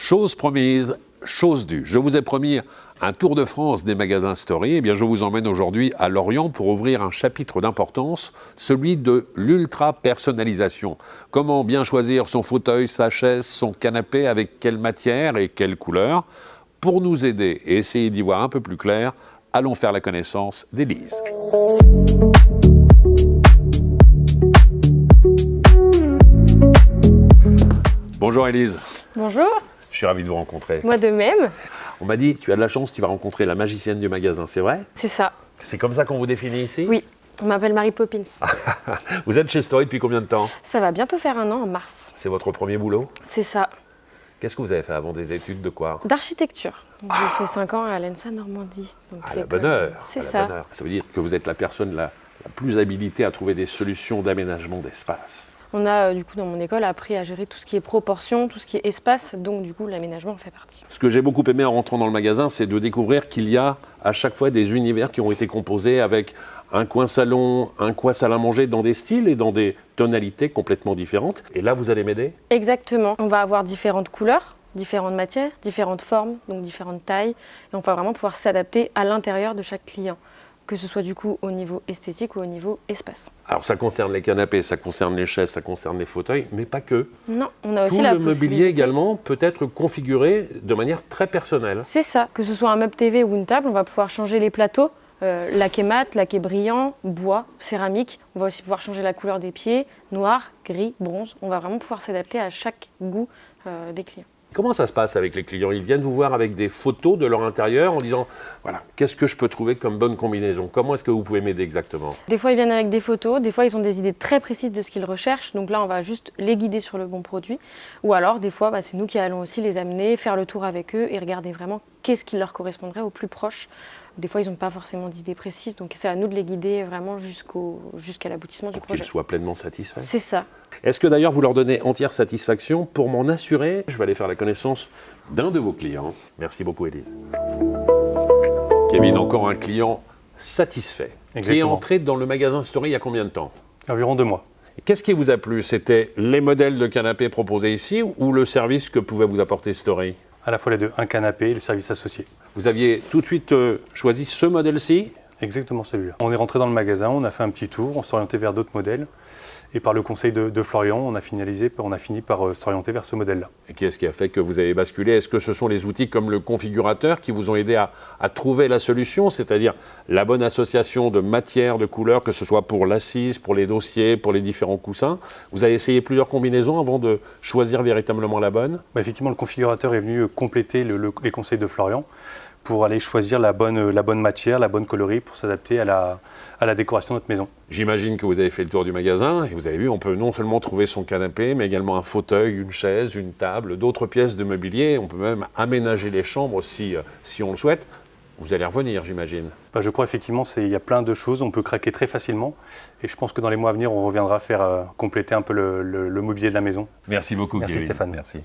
Chose promise, chose due. Je vous ai promis un tour de France des magasins Story. Eh bien, je vous emmène aujourd'hui à Lorient pour ouvrir un chapitre d'importance, celui de l'ultra-personnalisation. Comment bien choisir son fauteuil, sa chaise, son canapé, avec quelle matière et quelle couleur. Pour nous aider et essayer d'y voir un peu plus clair, allons faire la connaissance d'Élise. Bonjour Élise. Bonjour. Je suis ravi de vous rencontrer. Moi de même. On m'a dit, tu as de la chance, tu vas rencontrer la magicienne du magasin, c'est vrai? C'est ça. C'est comme ça qu'on vous définit ici? Oui, on m'appelle Mary Poppins. Vous êtes chez Story depuis combien de temps? Ça va bientôt faire 1 an en mars. C'est votre premier boulot? C'est ça. Qu'est-ce que vous avez fait avant des études de quoi? D'architecture. J'ai fait 5 ans à l'ENSA Normandie. Donc À la bonne heure. C'est à la ça. bonne heure. Ça veut dire que vous êtes la personne la plus habilitée à trouver des solutions d'aménagement d'espace. On a du coup dans mon école appris à gérer tout ce qui est proportion, tout ce qui est espace, donc du coup l'aménagement en fait partie. Ce que j'ai beaucoup aimé en rentrant dans le magasin, c'est de découvrir qu'il y a à chaque fois des univers qui ont été composés avec un coin salon, un coin salle à manger dans des styles et dans des tonalités complètement différentes. Et là, vous allez m'aider? Exactement. On va avoir différentes couleurs, différentes matières, différentes formes, donc différentes tailles, et on va vraiment pouvoir s'adapter à l'intérieur de chaque client, que ce soit du coup au niveau esthétique ou au niveau espace. Alors ça concerne les canapés, ça concerne les chaises, ça concerne les fauteuils, mais pas que. Non, on a aussi Tout la le mobilier possibilité également peut être configuré de manière très personnelle. C'est ça, que ce soit un meuble TV ou une table, on va pouvoir changer les plateaux, laqué mat, laqué brillant, bois, céramique. On va aussi pouvoir changer la couleur des pieds, noir, gris, bronze. On va vraiment pouvoir s'adapter à chaque goût des clients. Comment ça se passe avec les clients? Ils viennent vous voir avec des photos de leur intérieur en disant voilà, qu'est-ce que je peux trouver comme bonne combinaison? Comment est-ce que vous pouvez m'aider exactement? Des fois, ils viennent avec des photos, des fois, ils ont des idées très précises de ce qu'ils recherchent. Donc là, on va juste les guider sur le bon produit. Ou alors, des fois, c'est nous qui allons aussi les amener, faire le tour avec eux et regarder vraiment qu'est-ce qui leur correspondrait au plus proche. Des fois, ils n'ont pas forcément d'idées précises, donc c'est à nous de les guider vraiment jusqu'à l'aboutissement du Pour projet. qu'ils soient pleinement satisfaits. C'est ça. Est-ce que d'ailleurs vous leur donnez entière satisfaction? Pour m'en assurer, je vais aller faire la connaissance d'un de vos clients. Merci beaucoup Élise. Kevin, encore un client satisfait. Qui est Exactement. entré dans le magasin Story il y a combien de temps? Environ 2 mois. Qu'est-ce qui vous a plu? C'était les modèles de canapés proposés ici ou le service que pouvait vous apporter Story? À la fois les deux, un canapé et le service associé. Vous aviez tout de suite choisi ce modèle-ci? Exactement celui-là. On est rentré dans le magasin, on a fait un petit tour, on s'est orienté vers d'autres modèles. Et par le conseil de Florian, on a fini par s'orienter vers ce modèle-là. Et qu'est-ce qui a fait que vous avez basculé? Est-ce que ce sont les outils comme le configurateur qui vous ont aidé à trouver la solution, c'est-à-dire la bonne association de matières, de couleurs, que ce soit pour l'assise, pour les dossiers, pour les différents coussins? Vous avez essayé plusieurs combinaisons avant de choisir véritablement la bonne? Effectivement, le configurateur est venu compléter les conseils de Florian pour aller choisir la bonne matière, la bonne coloris pour s'adapter à la décoration de notre maison. J'imagine que vous avez fait le tour du magasin et vous avez vu, on peut non seulement trouver son canapé, mais également un fauteuil, une chaise, une table, d'autres pièces de mobilier. On peut même aménager les chambres si on le souhaite. Vous allez revenir, j'imagine. Je crois effectivement qu'il y a plein de choses, on peut craquer très facilement. Et je pense que dans les mois à venir, on reviendra faire compléter un peu le mobilier de la maison. Merci beaucoup, Merci Kevin. Stéphane. Merci.